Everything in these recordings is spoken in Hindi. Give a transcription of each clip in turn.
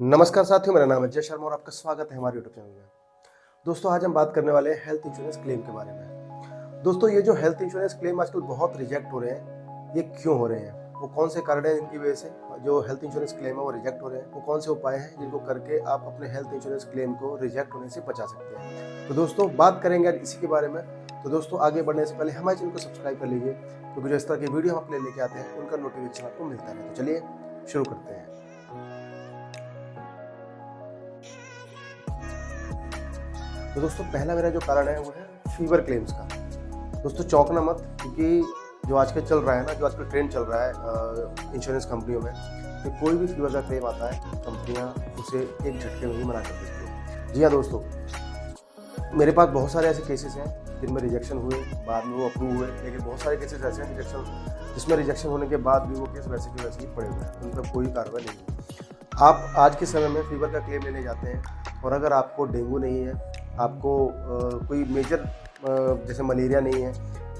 नमस्कार साथियों, मेरा नाम है जय शर्मा और आपका स्वागत है हमारे यूट्यूब चैनल में। दोस्तों, आज हम बात करने वाले हैं हेल्थ इंश्योरेंस क्लेम के बारे में। दोस्तों, ये जो हेल्थ इंश्योरेंस क्लेम आजकल बहुत रिजेक्ट हो रहे हैं, ये क्यों हो रहे हैं? वो कौन से कारण हैं इनकी वजह से जो हेल्थ इंश्योरेंस क्लेम है वो रिजेक्ट हो रहे हैं? वो कौन से उपाय हैं जिनको करके आप अपने हेल्थ इंश्योरेंस क्लेम को रिजेक्ट होने से बचा सकते हैं? तो दोस्तों, बात करेंगे आज इसी के बारे में। तो दोस्तों, आगे बढ़ने से पहले हमारे चैनल को सब्सक्राइब कर लीजिए, क्योंकि जो इस तरह की वीडियो हम अपने लेके आते हैं उनका नोटिफिकेशन आपको मिलता रहे। तो चलिए शुरू करते हैं। तो दोस्तों, पहला मेरा जो कारण है वो है फीवर क्लेम्स का। दोस्तों, चौंकना मत, क्योंकि जो आजकल चल रहा है ना, जो आजकल ट्रेंड चल रहा है इंश्योरेंस कंपनियों में, कि कोई भी फीवर का क्लेम आता है कंपनियां उसे एक झटके में ही मना कर देती है। जी हाँ दोस्तों, मेरे पास बहुत सारे ऐसे केसेस हैं जिनमें रिजेक्शन हुए, बाद में वो अप्रूव हुए, लेकिन बहुत सारे केसेस ऐसे हैं जिसमें रिजेक्शन होने के बाद भी वो केस वैसे के वैसे ही पड़े हुए हैं, उन पर कोई कार्रवाई नहीं हुई। आप आज के समय में फीवर का क्लेम लेने जाते हैं और अगर आपको डेंगू नहीं है, आपको कोई मेजर जैसे मलेरिया नहीं है,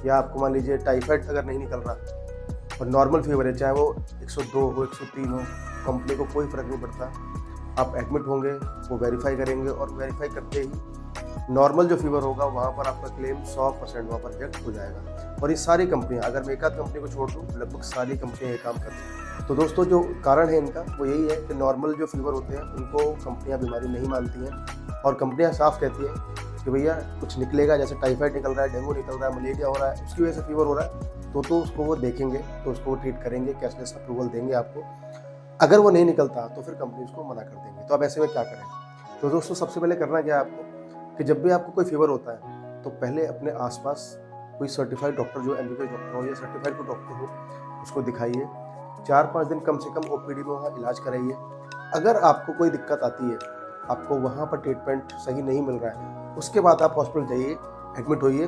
या आपको मान लीजिए टाइफाइड अगर नहीं निकल रहा और नॉर्मल फीवर है, चाहे वो 102 हो 103 हो, कंपनी को कोई फ़र्क नहीं पड़ता। आप एडमिट होंगे, वो वेरीफाई करेंगे और वेरीफाई करते ही नॉर्मल जो फीवर होगा वहाँ पर आपका क्लेम 100% वहाँ पर रिजेक्ट हो जाएगा। और ये सारी कंपनियाँ, अगर मैं एक आध कंपनी को छोड़ दूँ, लगभग सारी कंपनियाँ ये काम करती हैं। तो दोस्तों, जो कारण है इनका वो यही है कि नॉर्मल जो फीवर होते हैं उनको कंपनियाँ बीमारी नहीं मानती हैं, और कंपनियाँ साफ कहती हैं कि भैया कुछ निकलेगा, जैसे टाइफाइड निकल रहा है, डेंगू निकल रहा है, मलेरिया हो रहा है, उसकी वजह से फीवर हो रहा है, तो उसको वो देखेंगे, तो उसको वो ट्रीट करेंगे, कैशलेस अप्रूवल देंगे आपको। अगर वो नहीं निकलता तो फिर कंपनी उसको मना कर देंगे। तो अब ऐसे में क्या करें? तो दोस्तों, सबसे पहले करना क्या है आपको कि जब भी आपको कोई फीवर होता है तो पहले अपने आसपास कोई सर्टिफाइड डॉक्टर, जो एमबीबीएस डॉक्टर हो या सर्टिफाइड कोई डॉक्टर हो, उसको दिखाइए। 4-5 दिन कम से कम ओपीडी में वहाँ इलाज कराइए। अगर आपको कोई दिक्कत आती है, आपको वहाँ पर ट्रीटमेंट सही नहीं मिल रहा है, उसके बाद आप हॉस्पिटल जाइए, एडमिट होइए,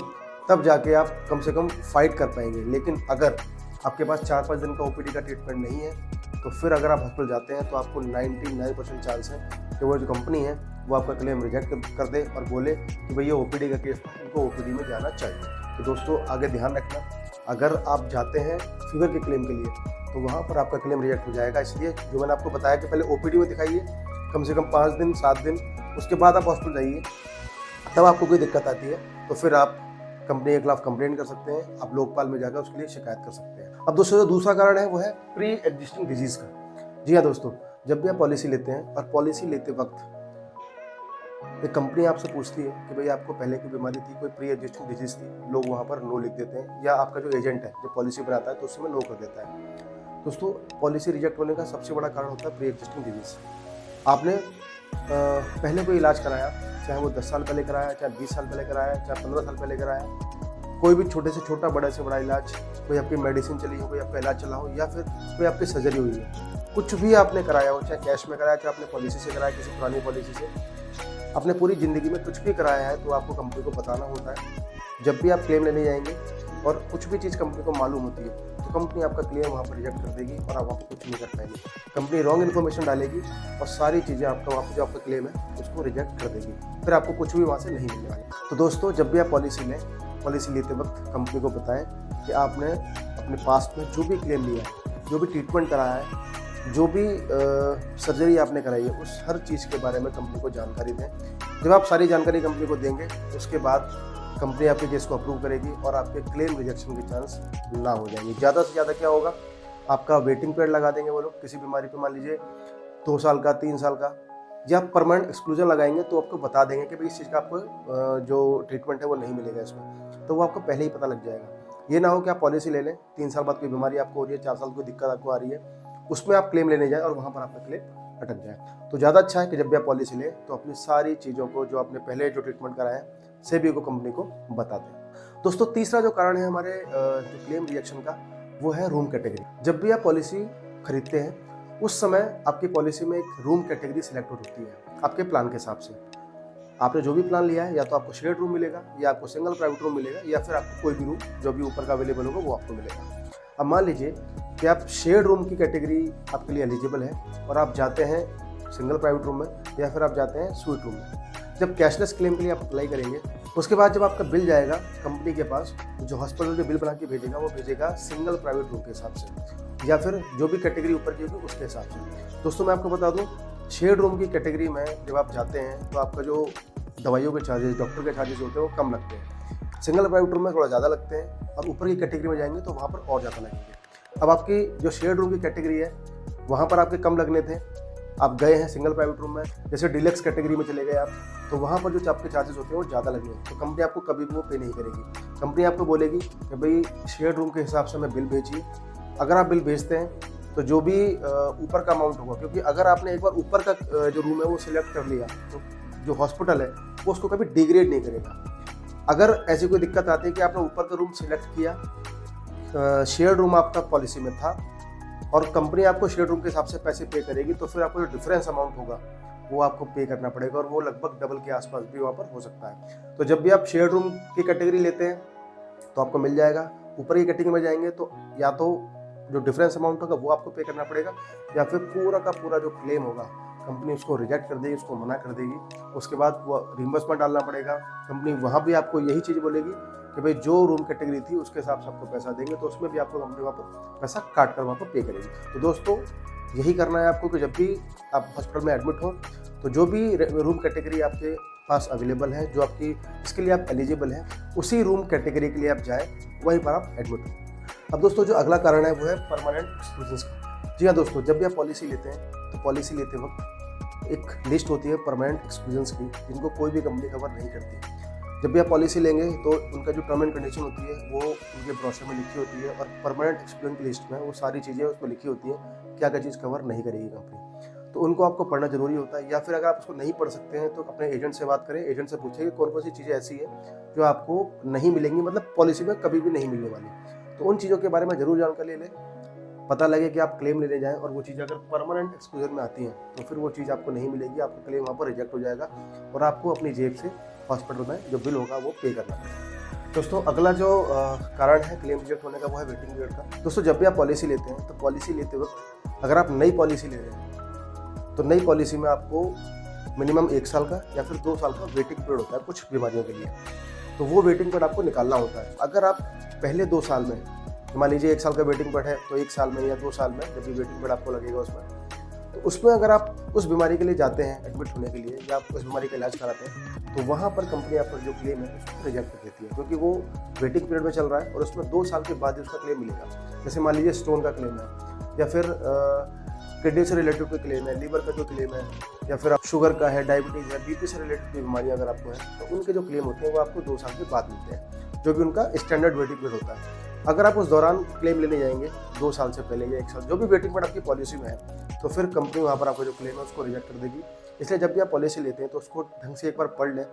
तब जाके आप कम से कम फाइट कर पाएंगे। लेकिन अगर आपके पास 4-5 दिन का ओपीडी का ट्रीटमेंट नहीं है, तो फिर अगर आप हॉस्पिटल जाते हैं तो आपको 99% चांस है कि वो जो कंपनी है वो आपका क्लेम रिजेक्ट कर दे और बोले कि भैया ओपीडी का केस था, इनको ओपीडी में जाना चाहिए। तो दोस्तों, आगे ध्यान रखना, अगर आप जाते हैं फीवर के क्लेम के लिए तो वहाँ पर आपका क्लेम रिजेक्ट हो जाएगा। इसलिए जो मैंने आपको बताया कि पहले ओपीडी में दिखाइए कम से कम 5 दिन 7 दिन, उसके बाद आप हॉस्पिटल जाइए। तब आपको कोई दिक्कत आती है तो फिर आप कंपनी के खिलाफ कंप्लेंट कर सकते हैं, आप लोकपाल में जाकर उसके लिए शिकायत कर सकते हैं। अब दोस्तों, जो दूसरा कारण है वो है प्री एग्जिस्टिंग डिजीज़ का। जी हाँ दोस्तों, जब भी आप पॉलिसी लेते हैं और पॉलिसी लेते वक्त एक कंपनी आपसे पूछती है कि भाई आपको पहले कोई बीमारी थी, कोई प्री एग्जिस्टिंग डिजीज़ थी, लोग वहाँ पर नो लिख देते हैं, या आपका जो एजेंट है जो पॉलिसी बनाता है तो उसमें नो कर देता है। दोस्तों, पॉलिसी रिजेक्ट होने का सबसे बड़ा कारण होता है प्री एग्जिस्टिंग डिजीज़। आपने पहले कोई इलाज कराया, चाहे वो 10 साल पहले कराया, चाहे 20 साल पहले कराया, चाहे 15 साल पहले कराया, कोई भी छोटे से छोटा, बड़े से बड़ा इलाज, कोई आपकी मेडिसिन चली हो, कोई आपका इलाज चला हो, या फिर कोई आपकी सर्जरी हुई है, कुछ भी आपने कराया हो, चाहे कैश में कराया, चाहे आपने पॉलिसी से कराया, किसी पुरानी पॉलिसी से, अपने पूरी ज़िंदगी में कुछ भी कराया है तो आपको कंपनी को बताना होता है। जब भी आप क्लेम लेने जाएंगे और कुछ भी चीज़ कंपनी को मालूम होती है तो कंपनी आपका क्लेम वहाँ पर रिजेक्ट कर देगी और आप वहाँ पर कुछ नहीं कर पाएंगे। कंपनी रॉन्ग इन्फॉर्मेशन डालेगी और सारी चीज़ें आपका वहाँ पर जो आपका क्लेम है उसको रिजेक्ट कर देगी, फिर आपको कुछ भी वहाँ से नहीं मिलने वाला। तो दोस्तों, जब भी आप पॉलिसी लें, पॉलिसी लेते वक्त कंपनी को बताएं कि आपने अपने पास्ट में जो भी क्लेम लिया है, जो भी ट्रीटमेंट कराया है, जो भी सर्जरी आपने कराई है, उस हर चीज़ के बारे में कंपनी को जानकारी दें। जब आप सारी जानकारी कंपनी को देंगे, उसके बाद कंपनी आपके केस को अप्रूव करेगी और आपके क्लेम रिजेक्शन के चांस ना हो जाएंगे। ज़्यादा से ज़्यादा क्या होगा, आपका वेटिंग पीरियड लगा देंगे वो लोग, किसी बीमारी पे मान लीजिए 2 साल का, 3 साल का, या परमानेंट एक्सक्लूजन लगाएंगे तो आपको बता देंगे कि भाई इस चीज़ का आपको जो ट्रीटमेंट है वो नहीं मिलेगा इसमें, तो वो आपको पहले ही पता लग जाएगा। ये ना हो कि आप पॉलिसी ले लें, 3 साल बाद कोई बीमारी आपको हो रही है, 4 साल कोई दिक्कत आपको आ रही है, उसमें आप क्लेम लेने जाएं और वहाँ पर आपका क्लेम अटक जाए। तो ज़्यादा अच्छा है कि जब भी आप पॉलिसी लें तो अपनी सारी चीज़ों को, जो आपने पहले जो ट्रीटमेंट कराया है, सभी को कंपनी को बता दें। दोस्तों, तीसरा जो कारण है हमारे जो क्लेम रिजेक्शन का, वो है रूम कैटेगरी। जब भी आप पॉलिसी खरीदते हैं उस समय आपकी पॉलिसी में एक रूम कैटेगरी सिलेक्ट होती है आपके प्लान के हिसाब से। आपने जो भी प्लान लिया है, या तो आपको शेयर्ड रूम मिलेगा, या आपको सिंगल प्राइवेट रूम मिलेगा, या फिर आपको कोई भी रूम जो भी ऊपर का अवेलेबल होगा वो आपको मिलेगा। अब मान लीजिए कि आप शेयर्ड रूम की कैटेगरी आपके लिए एलिजिबल है और आप जाते हैं सिंगल प्राइवेट रूम में, या फिर आप जाते हैं स्वीट रूम में। जब कैशलेस क्लेम के लिए आप अप्लाई करेंगे, उसके बाद जब आपका बिल जाएगा कंपनी के पास, जो हॉस्पिटल जो बिल बना के भेजेगा वो भेजेगा सिंगल प्राइवेट रूम के हिसाब से, या फिर जो भी कैटेगरी ऊपर की होगी उसके हिसाब से। दोस्तों, मैं आपको बता दूं शेयर्ड रूम की कैटेगरी में जब आप जाते हैं तो आपका जो दवाइयों के चार्जेस, डॉक्टर के चार्जेस होते हैं वो कम लगते हैं। सिंगल प्राइवेट रूम में थोड़ा ज़्यादा लगते हैं, और ऊपर की कैटेगरी में जाएंगे तो वहाँ पर और ज़्यादा लगेंगे। अब आपकी जो शेयर्ड रूम की कैटेगरी है वहाँ पर आपके कम लगने थे, आप गए हैं सिंगल प्राइवेट रूम में, जैसे डीलक्स कैटेगरी में चले गए आप, तो वहाँ पर जो आपके चार्जेस होते हैं वो ज़्यादा लगेंगे, तो कंपनी आपको कभी भी वो पे नहीं करेगी। कंपनी आपको बोलेगी कि भाई शेयर रूम के हिसाब से हमें बिल भेजिए। अगर आप बिल भेजते हैं तो जो भी ऊपर का अमाउंट होगा, क्योंकि अगर आपने एक बार ऊपर का जो रूम है वो सिलेक्ट कर लिया तो जो हॉस्पिटल है वो उसको कभी डिग्रेड नहीं करेगा। अगर ऐसी कोई दिक्कत आती है कि आपने ऊपर का रूम सिलेक्ट किया, शेयर रूम आपका पॉलिसी में था और कंपनी आपको शेयर रूम के हिसाब से पैसे पे करेगी, तो फिर आपको जो डिफरेंस अमाउंट होगा वो आपको पे करना पड़ेगा, और वो लगभग डबल के आसपास भी वहाँ पर हो सकता है। तो जब भी आप शेयर रूम की कैटेगरी लेते हैं तो आपको मिल जाएगा। ऊपर की कैटेगरी में जाएंगे तो या तो जो डिफरेंस अमाउंट होगा वो आपको पे करना पड़ेगा, या फिर पूरा का पूरा जो क्लेम होगा कंपनी उसको रिजेक्ट कर देगी, उसको मना कर देगी। उसके बाद वो रिम्बर्समेंट डालना पड़ेगा। कंपनी वहाँ भी आपको यही चीज़ बोलेगी कि भाई जो रूम कैटेगरी थी उसके हिसाब से आपको पैसा देंगे, तो उसमें भी आपको कंपनी वहाँ पर पैसा काट कर वहाँ पर पे करेगी। तो दोस्तों यही करना है आपको कि जब भी आप हॉस्पिटल में एडमिट हो तो जो भी रूम कैटेगरी आपके पास अवेलेबल है, जो आपकी इसके लिए आप एलिजिबल हैं, उसी रूम कैटेगरी के लिए आप जाएँ, वहीं पर आप एडमिट हो। अब दोस्तों जो अगला कारण है वो है परमानेंट एक्सक्लूजन्स का। जी हाँ दोस्तों, जब भी आप पॉलिसी लेते हैं तो पॉलिसी लेते वक्त एक लिस्ट होती है परमानेंट एक्सक्लूजन्स की, जिनको कोई भी कंपनी कवर नहीं करती। जब भी आप पॉलिसी लेंगे तो उनका जो टर्म एंड कंडीशन होती है वो उनके ब्रोशर में लिखी होती है, और परमानेंट एक्सक्लूजन की लिस्ट में वो सारी चीज़ें उसमें लिखी होती है क्या क्या चीज़ कवर नहीं करेगी कंपनी। तो उनको आपको पढ़ना जरूरी होता है, या फिर अगर आप उसको नहीं पढ़ सकते हैं तो अपने एजेंट से बात करें, एजेंट से पूछें कि कौन कौन सी चीज़ें ऐसी है जो आपको नहीं मिलेंगी, मतलब पॉलिसी में कभी भी नहीं मिलने वाली। तो उन चीज़ों के बारे में जरूर जानकारी लें, पता लगे कि आप क्लेम लेने जाएं और वो चीज़ अगर परमानेंट एक्सक्लूजन में आती हैं तो फिर वो चीज़ आपको नहीं मिलेगी, आपका क्लेम वहाँ पर रिजेक्ट हो जाएगा और आपको अपनी जेब से हॉस्पिटल में जो बिल होगा वो पे करना पड़ेगा। दोस्तों अगला जो कारण है क्लेम रिजेक्ट होने का वो है वेटिंग पीरियड का। दोस्तों जब भी आप पॉलिसी लेते हैं तो पॉलिसी लेते वक्त अगर आप नई पॉलिसी ले रहे हैं तो नई पॉलिसी में आपको मिनिमम 1 साल का या फिर 2 साल का वेटिंग पीरियड होता है कुछ बीमारियों के लिए, तो वो वेटिंग पीरियड आपको निकालना होता है। अगर आप पहले 2 साल में, मान लीजिए 1 साल का वेटिंग पीरियड है, तो 1 साल में या 2 साल में जब भी वेटिंग पीरियड आपको लगेगा उसमें, तो उसमें अगर आप उस बीमारी के लिए जाते हैं एडमिट होने के लिए या आप उस बीमारी का इलाज कराते हैं, तो वहाँ पर कंपनी आपका जो क्लेम है उसको रिजेक्ट कर देती है, क्योंकि वो वेटिंग पीरियड में चल रहा है और उसमें 2 साल के बाद ही उसका क्लेम मिलेगा। जैसे मान लीजिए स्टोन का क्लेम है, या फिर किडनी से रिलेटेड कोई क्लेम है, लीवर का जो क्लेम है, या फिर आप शुगर का है, डायबिटीज़ है, बीपी से रिलेटेड कोई बीमारियाँ अगर आपको है, तो उनके जो क्लेम होते हैं वो आपको 2 साल के बाद मिलते हैं, जो भी उनका स्टैंडर्ड वेटिंग पीरियड होता है। अगर आप उस दौरान क्लेम लेने जाएंगे 2 साल से पहले या 1 साल, जो भी वेटिंग पीरियड आपकी पॉलिसी में है, तो फिर कंपनी वहाँ पर आपका जो क्लेम है उसको रिजेक्ट कर देगी। इसलिए जब भी आप पॉलिसी लेते हैं तो उसको ढंग से एक बार पढ़ लें,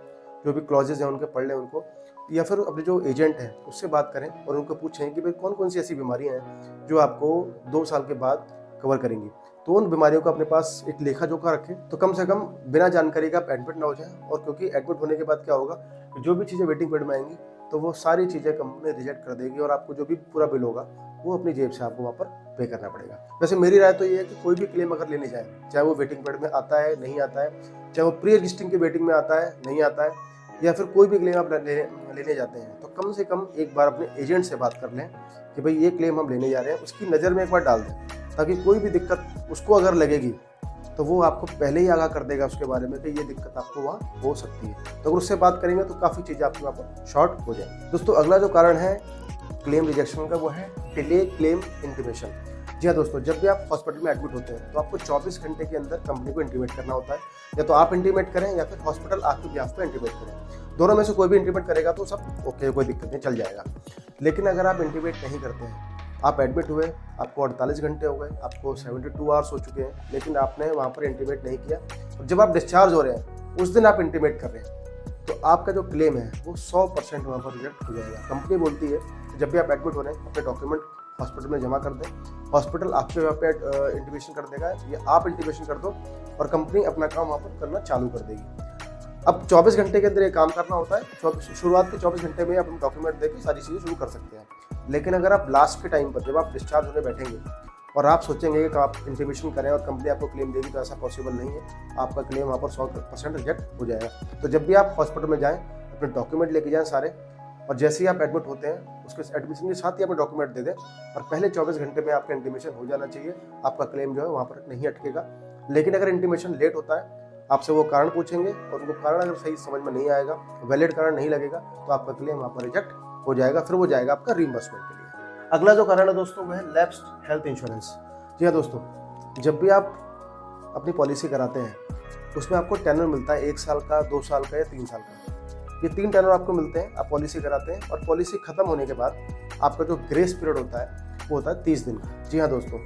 जो भी क्लॉजेज हैं उनके पढ़ लें उनको, या फिर अपने जो एजेंट हैं उससे बात करें और उनको पूछें कि भाई कौन कौन सी ऐसी बीमारियाँ हैं जो आपको 2 साल के बाद कवर करेंगी। तो उन बीमारियों का अपने पास एक लेखा जोखा रखें, तो कम से कम बिना जानकारी का आप एडमिट ना हो जाएं। और क्योंकि एडमिट होने के बाद क्या होगा कि जो भी चीज़ें वेटिंग पीरियड में आएंगी तो वो सारी चीज़ें कंपनी रिजेक्ट कर देगी और आपको जो भी पूरा बिल होगा वो अपनी जेब से आपको वहाँ पर पे करना पड़ेगा। वैसे मेरी राय तो ये है कि कोई भी क्लेम अगर लेने जाए, चाहे वो वेटिंग पीरियड में आता है नहीं आता है, चाहे वो प्री एग्जिस्टिंग के वेटिंग में आता है नहीं आता है, या फिर कोई भी क्लेम आप लेने जाते हैं, तो कम से कम एक बार अपने एजेंट से बात कर लें कि भाई ये क्लेम हम लेने जा रहे हैं, उसकी नज़र में एक बार डाल दें, ताकि कोई भी दिक्कत उसको अगर लगेगी तो वो आपको पहले ही आगाह कर देगा उसके बारे में कि ये दिक्कत आपको वहाँ हो सकती है। तो अगर उससे बात करेंगे तो काफ़ी चीज़ें आपकी वहाँ पर शॉर्ट हो जाएंगी। दोस्तों अगला जो कारण है क्लेम रिजेक्शन का वो है डिले क्लेम इंटीमेशन। जी हाँ दोस्तों, जब भी आप हॉस्पिटल में एडमिट होते हैं तो आपको 24 घंटे के अंदर कंपनी को इंटीमेट करना होता है, या तो आप इंटीमेट करें या फिर हॉस्पिटल आपके बिहाफ पे इंटीमेट करें। दोनों में से कोई भी इंटीमेट करेगा तो सब ओके, कोई दिक्कत नहीं, चल जाएगा। लेकिन अगर आप इंटीमेट नहीं करते हैं, आप एडमिट हुए, आपको 48 घंटे हो गए, आपको 72 आवर्स हो चुके हैं, लेकिन आपने वहाँ पर इंटीमेट नहीं किया, और जब आप डिस्चार्ज हो रहे हैं उस दिन आप इंटीमेट कर रहे हैं, तो आपका जो क्लेम है वो 100% वहाँ पर रिजेक्ट हो जाएगा। कंपनी बोलती है जब भी आप एडमिट हो रहे हैं अपने डॉक्यूमेंट हॉस्पिटल में जमा कर दें, हॉस्पिटल आपके वहाँ पे इंटीमेशन कर देगा या आप इंटीमेशन कर दो और कंपनी अपना काम वहाँ पर करना चालू कर देगी। अब 24 घंटे के अंदर ये काम करना होता है, शुरुआत के 24 घंटे में आप डॉक्यूमेंट देकर सारी चीज़ें शुरू कर सकते हैं। लेकिन अगर आप लास्ट के टाइम पर जब आप डिस्चार्ज होने बैठेंगे और आप सोचेंगे कि आप इंटीमेशन करें और कंपनी आपको क्लेम देगी, तो ऐसा पॉसिबल नहीं है, आपका क्लेम वहाँ पर 100% रिजेक्ट हो जाएगा। तो जब भी आप हॉस्पिटल में जाएँ अपने डॉक्यूमेंट लेके जाएँ सारे, और जैसे ही आप एडमिट होते हैं उसके एडमिशन के साथ ही अपने डॉक्यूमेंट दे दें, और पहले 24 घंटे में आपका इंटीमेशन हो जाना चाहिए, आपका क्लेम जो है वहाँ पर नहीं अटकेगा। लेकिन अगर इंटीमेशन लेट होता है, आपसे वो कारण पूछेंगे और उनको कारण अगर सही समझ में नहीं आएगा, वैलिड कारण नहीं लगेगा, तो आपका क्लेम वहाँ पर रिजेक्ट हो जाएगा। फिर वो जाएगा आपका रीइंबर्समेंट के लिए। अगला जो कारण है दोस्तों वो है लैप्स्ड हेल्थ इंश्योरेंस। जी हाँ दोस्तों, जब भी आप अपनी पॉलिसी कराते हैं उसमें आपको टेनर मिलता है 1 साल का, 2 साल का या 3 साल का। ये 3 टेनर आपको मिलते हैं। आप पॉलिसी कराते हैं और पॉलिसी खत्म होने के बाद आपका जो ग्रेस पीरियड होता है वो होता है 30 दिन का। जी हाँ दोस्तों,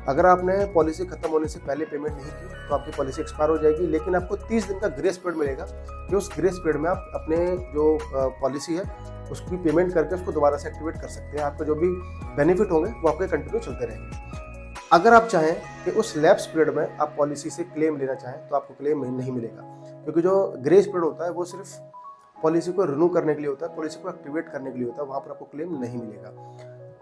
अगर आपने पॉलिसी खत्म होने से पहले पेमेंट नहीं की तो आपकी पॉलिसी एक्सपायर हो जाएगी, लेकिन आपको 30 दिन का ग्रेस पीरियड मिलेगा कि उस ग्रेस पीरियड में आप अपने जो पॉलिसी है उसकी पेमेंट करके उसको दोबारा से एक्टिवेट कर सकते हैं। आपके जो भी बेनिफिट होंगे वो आपके कंटिन्यू चलते रहेंगे। अगर आप चाहें कि उस लैप्स पीरियड में आप पॉलिसी से क्लेम लेना चाहें तो आपको क्लेम नहीं मिलेगा, क्योंकि जो ग्रेस पीरियड होता है वो सिर्फ पॉलिसी को रिन्यू करने के लिए होता है, पॉलिसी को एक्टिवेट करने के लिए होता है। वहाँ पर आपको क्लेम नहीं मिलेगा।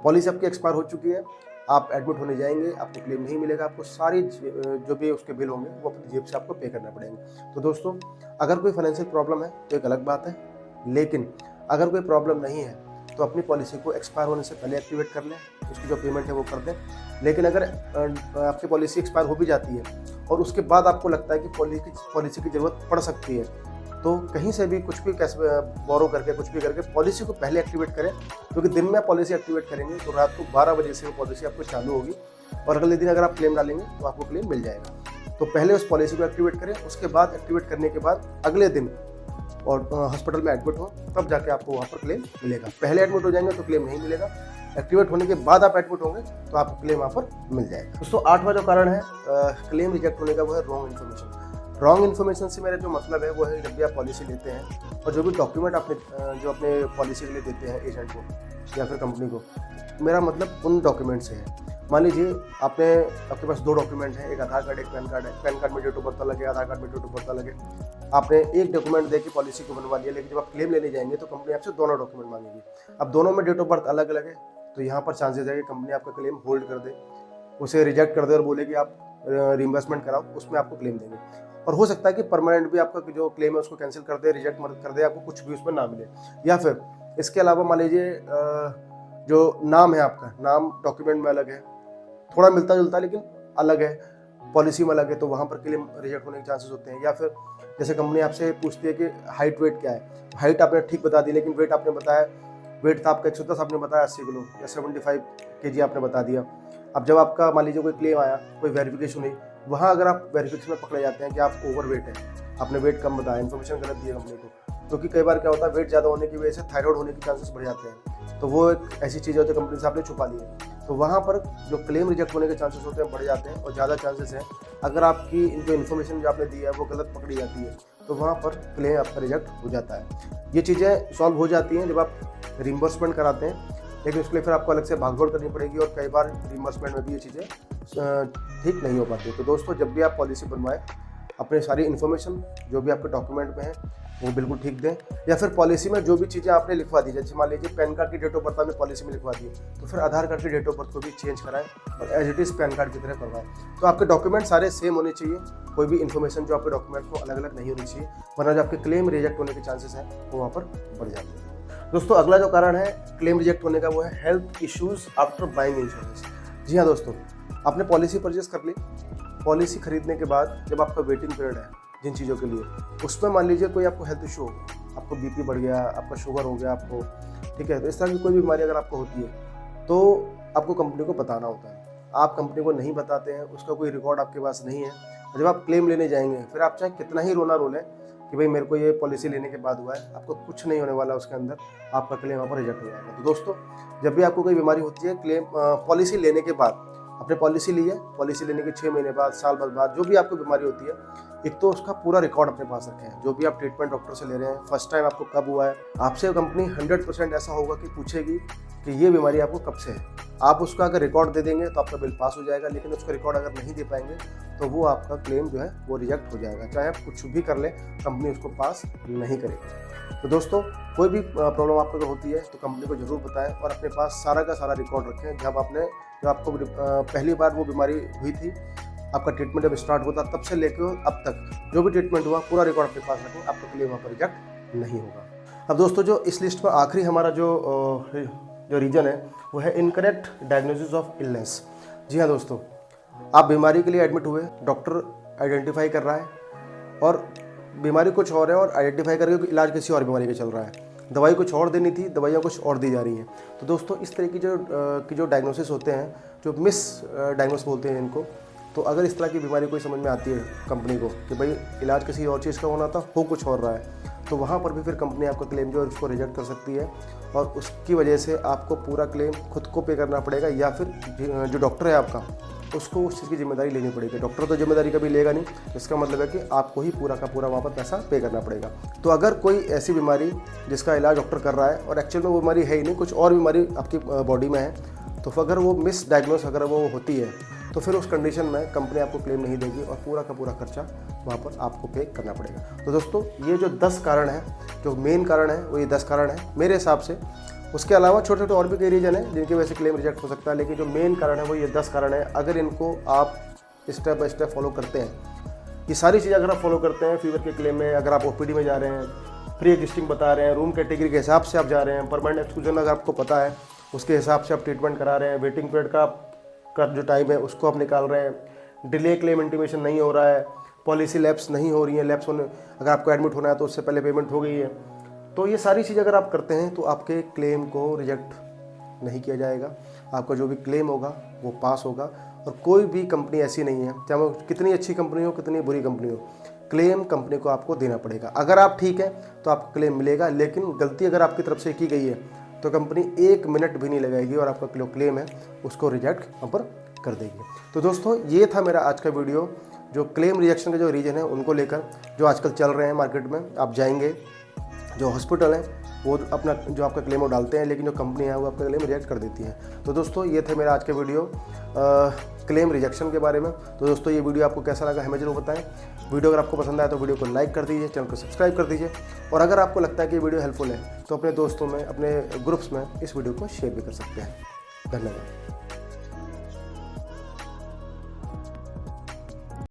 पॉलिसी आपकी एक्सपायर हो चुकी है, आप एडमिट होने जाएंगे, आपको क्लेम नहीं मिलेगा। आपको सारी जो भी उसके बिल होंगे वो अपनी जेब से आपको पे करना पड़ेंगे। तो दोस्तों, अगर कोई फाइनेंशियल प्रॉब्लम है तो एक अलग बात है, लेकिन अगर कोई प्रॉब्लम नहीं है तो अपनी पॉलिसी को एक्सपायर होने से पहले एक्टिवेट कर लें, उसकी जो पेमेंट है वो कर दें। लेकिन अगर आपकी पॉलिसी एक्सपायर हो भी जाती है और उसके बाद आपको लगता है कि पॉलिसी की ज़रूरत पड़ सकती है, तो कहीं से भी कुछ भी कैसे बोरो करके कुछ भी करके पॉलिसी को पहले एक्टिवेट करें, क्योंकि दिन में आप पॉलिसी एक्टिवेट करेंगे तो रात को 12 बजे से वो पॉलिसी आपको चालू होगी और अगले दिन अगर आप क्लेम डालेंगे तो आपको क्लेम मिल जाएगा। तो पहले उस पॉलिसी को एक्टिवेट करें, उसके बाद एक्टिवेट करने के बाद अगले दिन और हॉस्पिटल में एडमिट हो तब जाके आपको वहाँ पर क्लेम मिलेगा। पहले एडमिट हो जाएंगे तो क्लेम नहीं मिलेगा, एक्टिवेट होने के बाद आप एडमिट होंगे तो आपको क्लेम वहाँ पर मिल जाएगा। दोस्तों, 8वां जो कारण है क्लेम रिजेक्ट होने का वो है रॉन्ग इन्फॉर्मेशन। रॉन्ग इन्फॉर्मेशन से मेरा जो मतलब है वो है जब भी आप पॉलिसी लेते हैं और जो भी डॉक्यूमेंट आपने जो अपने पॉलिसी के लिए देते हैं एजेंट को या फिर कंपनी को, मेरा मतलब उन डॉक्यूमेंट से है। मान लीजिए आपके पास 2 डॉक्यूमेंट हैं, एक आधार कार्ड, एक पैन कार्ड है। पैन कार्ड में डेट ऑफ बर्थ अलग है, आधार कार्ड में डेट ऑफ बर्थ अलग है। आपने एक डॉक्यूमेंट दे के पॉलिसी को बनवा लिया, लेकिन जब आप क्लेम लेने जाएंगे तो कंपनी आपसे दोनों डॉक्यूमेंट मांगेगी। अब दोनों में डेट ऑफ बर्थ अलग अलग है, तो यहाँ पर चांसेस है कि कंपनी आपका क्लेम होल्ड कर दे, उसे रिजेक्ट कर दे और बोले कि आप रिइंबर्समेंट कराओ, उसमें आपको क्लेम देंगे। और हो सकता है कि परमानेंट भी आपका जो क्लेम है उसको कैंसिल कर दे, रिजेक्ट मत कर दे, आपको कुछ भी उसमें ना मिले। या फिर इसके अलावा मान लीजिए जो नाम है, आपका नाम डॉक्यूमेंट में अलग है, थोड़ा मिलता जुलता लेकिन अलग है, पॉलिसी में अलग है, तो वहाँ पर क्लेम रिजेक्ट होने के चांसेस होते हैं। या फिर जैसे कंपनी आपसे पूछती है कि हाइट वेट क्या है, हाइट आपने ठीक बता दी लेकिन वेट आपने बताया, वेट था आपका 110, आपने बताया 80 किलो या 75 kg आपने बता दिया। अब जब आपका मान लीजिए कोई क्लेम आया, कोई वेरिफिकेशन हुई, वहाँ अगर आप वेरिफिकेशन में पकड़े जाते हैं कि आप ओवर वेट है, आपने वेट कम बताया, इन्फॉर्मेशन गलत दी है कंपनी को, क्योंकि कई बार क्या होता है वेट ज़्यादा होने की वजह से थायराइड होने के चांसेस बढ़ जाते हैं, तो वो एक ऐसी चीज़ होती है कंपनी से आपने छुपा ली है, तो वहाँ पर जो क्लेम रिजेक्ट होने के चांसेस होते हैं बढ़ जाते हैं। और ज़्यादा चांसेस हैं अगर आपकी जो इन्फॉर्मेशन जो आपने दी है वो गलत पकड़ी जाती है, तो वहाँ पर क्लेम आपका रिजेक्ट हो जाता है। ये चीज़ें सॉल्व हो जाती हैं जब आप रिइंबर्समेंट कराते हैं, लेकिन उसके लिए फिर आपको अलग से भागदौड़ करनी पड़ेगी और कई बार रिइंबर्समेंट में भी ये चीज़ें ठीक नहीं हो पाती। तो दोस्तों, जब भी आप पॉलिसी बनवाएं, अपने सारी इन्फॉर्मेशन जो भी आपके डॉक्यूमेंट में है वो बिल्कुल ठीक दें, या फिर पॉलिसी में जो भी चीज़ें आपने लिखवा दी, जैसे मान लीजिए पैन कार्ड की डेट ऑफ बर्थ आपने पॉलिसी में लिखवा दी, तो फिर आधार कार्ड की डेट ऑफ बर्थ को भी चेंज कराएं और as it is PAN card की तरह करवाएं। तो आपके डॉक्यूमेंट सारे सेम होने चाहिए, कोई भी इन्फॉर्मेशन जो आपके डॉक्यूमेंट को अलग अलग नहीं होनी चाहिए, वरना जो आपके क्लेम रिजेक्ट होने के चांसेस हैं वो वहाँ पर बढ़ जाते हैं। दोस्तों, अगला जो कारण है क्लेम रिजेक्ट होने का वो है health issues after buying insurance. जी हाँ दोस्तों, आपने पॉलिसी परचेस कर ली, पॉलिसी खरीदने के बाद जब आपका वेटिंग पीरियड है जिन चीज़ों के लिए, उसमें मान लीजिए कोई आपको हेल्थ इशू हो, आपको बीपी बढ़ गया, आपका शुगर हो गया आपको, ठीक है, तो इस तरह की कोई भी बीमारी अगर आपको होती है तो आपको कंपनी को बताना होता है। आप कंपनी को नहीं बताते हैं, उसका कोई रिकॉर्ड आपके पास नहीं है, और जब आप क्लेम लेने जाएंगे फिर आप चाहे कितना ही रोना रोलें कि भाई मेरे को ये पॉलिसी लेने के बाद हुआ है, आपको कुछ नहीं होने वाला उसके अंदर, आपका क्लेम वहाँ पर रिजेक्ट हो जाएगा। तो दोस्तों, जब भी आपको कोई बीमारी होती है, क्लेम पॉलिसी लेने के बाद, आपने पॉलिसी ली है, पॉलिसी लेने के 6 महीने बाद, साल भर बाद, जो भी आपको बीमारी होती है, एक तो उसका पूरा रिकॉर्ड अपने पास रखें। जो भी आप ट्रीटमेंट डॉक्टर से ले रहे हैं, फर्स्ट टाइम आपको कब हुआ है, आपसे कंपनी 100% ऐसा होगा कि पूछेगी कि ये बीमारी आपको कब से है। आप उसका अगर रिकॉर्ड दे देंगे तो आपका बिल पास हो जाएगा, लेकिन उसका रिकॉर्ड अगर नहीं दे पाएंगे तो वो आपका क्लेम जो है वो रिजेक्ट हो जाएगा। चाहे आप कुछ भी कर लें, कंपनी उसको पास नहीं करेगी। तो दोस्तों, कोई भी प्रॉब्लम आपको अगर होती है तो कंपनी को ज़रूर बताएं और अपने पास सारा का सारा रिकॉर्ड रखें। जब आपको पहली बार वो बीमारी हुई थी, आपका ट्रीटमेंट जब स्टार्ट होता तब से लेकर अब तक जो भी ट्रीटमेंट हुआ पूरा रिकॉर्ड अपने पास रखें, आपका क्लेम वहाँ पर रिजेक्ट नहीं होगा। अब दोस्तों, जो इस लिस्ट में आखिरी हमारा जो रीजन है वो है इनकरेक्ट डायग्नोसिस ऑफ इलनेस। जी हाँ दोस्तों, आप बीमारी के लिए एडमिट हुए, डॉक्टर आइडेंटिफाई कर रहा है और बीमारी कुछ और है, और आइडेंटिफाई करके इलाज किसी और बीमारी का चल रहा है। दवाई कुछ और देनी थी, दवाइयाँ कुछ और दी जा रही हैं। तो दोस्तों इस तरह की जो डायग्नोसिस होते हैं, जो मिस डायग्नोस बोलते हैं इनको, तो अगर इस तरह की बीमारी कोई समझ में आती है कंपनी को कि भाई इलाज किसी और चीज़ का होना था, हो कुछ और रहा है, तो वहाँ पर भी फिर कंपनी आपका क्लेम जो है उसको रिजेक्ट कर सकती है, और उसकी वजह से आपको पूरा क्लेम खुद को पे करना पड़ेगा, या फिर जो डॉक्टर है आपका उसको उस चीज़ की जिम्मेदारी लेनी पड़ेगी। डॉक्टर तो जिम्मेदारी कभी लेगा नहीं, इसका मतलब है कि आपको ही पूरा का पूरा वहाँ पर पैसा पे करना पड़ेगा। तो अगर कोई ऐसी बीमारी जिसका इलाज डॉक्टर कर रहा है और एक्चुअल में वो बीमारी है ही नहीं, कुछ और बीमारी आपकी बॉडी में है, तो अगर वो मिस डायग्नोस अगर वो होती है, तो फिर उस कंडीशन में कंपनी आपको क्लेम नहीं देगी और पूरा का पूरा खर्चा वहाँ पर आपको पे करना पड़ेगा। तो दोस्तों ये जो 10 कारण हैं, जो मेन कारण है वो ये 10 कारण है मेरे हिसाब से। उसके अलावा छोटे छोटे और भी कई रीजन है जिनकी वजह से क्लेम रिजेक्ट हो सकता है, लेकिन जो मेन कारण है वो ये 10 कारण है। अगर इनको आप स्टेप बाय स्टेप फॉलो करते हैं, ये सारी चीज़ें अगर आप फॉलो करते हैं फीवर के क्लेम में, अगर आप ओपीडी में जा रहे हैं, प्री एग्जिस्टिंग बता रहे हैं, रूम कैटेगरी के हिसाब से आप जा रहे हैं, परमानेंट एक्सक्लूजन अगर आपको पता है उसके हिसाब से आप ट्रीटमेंट करा रहे हैं, वेटिंग पीरियड का जो टाइम है उसको आप निकाल रहे हैं, डिले क्लेम इंटीमेशन नहीं हो रहा है, पॉलिसी लैप्स नहीं हो रही है, लैप्स होने अगर आपको एडमिट होना है तो उससे पहले पेमेंट हो गई है, तो ये सारी चीज़ अगर आप करते हैं तो आपके क्लेम को रिजेक्ट नहीं किया जाएगा। आपका जो भी क्लेम होगा वो पास होगा, और कोई भी कंपनी ऐसी नहीं है, चाहे वो कितनी अच्छी कंपनी हो कितनी बुरी कंपनी हो, क्लेम कंपनी को आपको देना पड़ेगा। अगर आप ठीक है तो आपको क्लेम मिलेगा, लेकिन गलती अगर आपकी तरफ से की गई है तो कंपनी 1 मिनट भी नहीं लगाएगी और आपका जो क्लेम है उसको रिजेक्ट वहाँ पर कर देगी। तो दोस्तों ये था मेरा आज का वीडियो, जो क्लेम रिजेक्शन के जो रीजन है उनको लेकर, जो आजकल चल रहे हैं मार्केट में। आप जाएंगे, जो हॉस्पिटल है वो अपना जो आपका क्लेम वो डालते हैं, लेकिन जो कंपनी है वो आपका क्लेम रिजेक्ट कर देती है। तो दोस्तों ये थे मेरा आज का वीडियो क्लेम रिजेक्शन के बारे में। तो दोस्तों ये वीडियो आपको कैसा लगा हमें जरूर बताएं। वीडियो अगर आपको पसंद आया तो वीडियो को लाइक कर दीजिए, चैनल को सब्सक्राइब कर दीजिए, और अगर आपको लगता है कि वीडियो हेल्पफुल है तो अपने दोस्तों में, अपने ग्रुप्स में इस वीडियो को शेयर भी कर सकते हैं। धन्यवाद।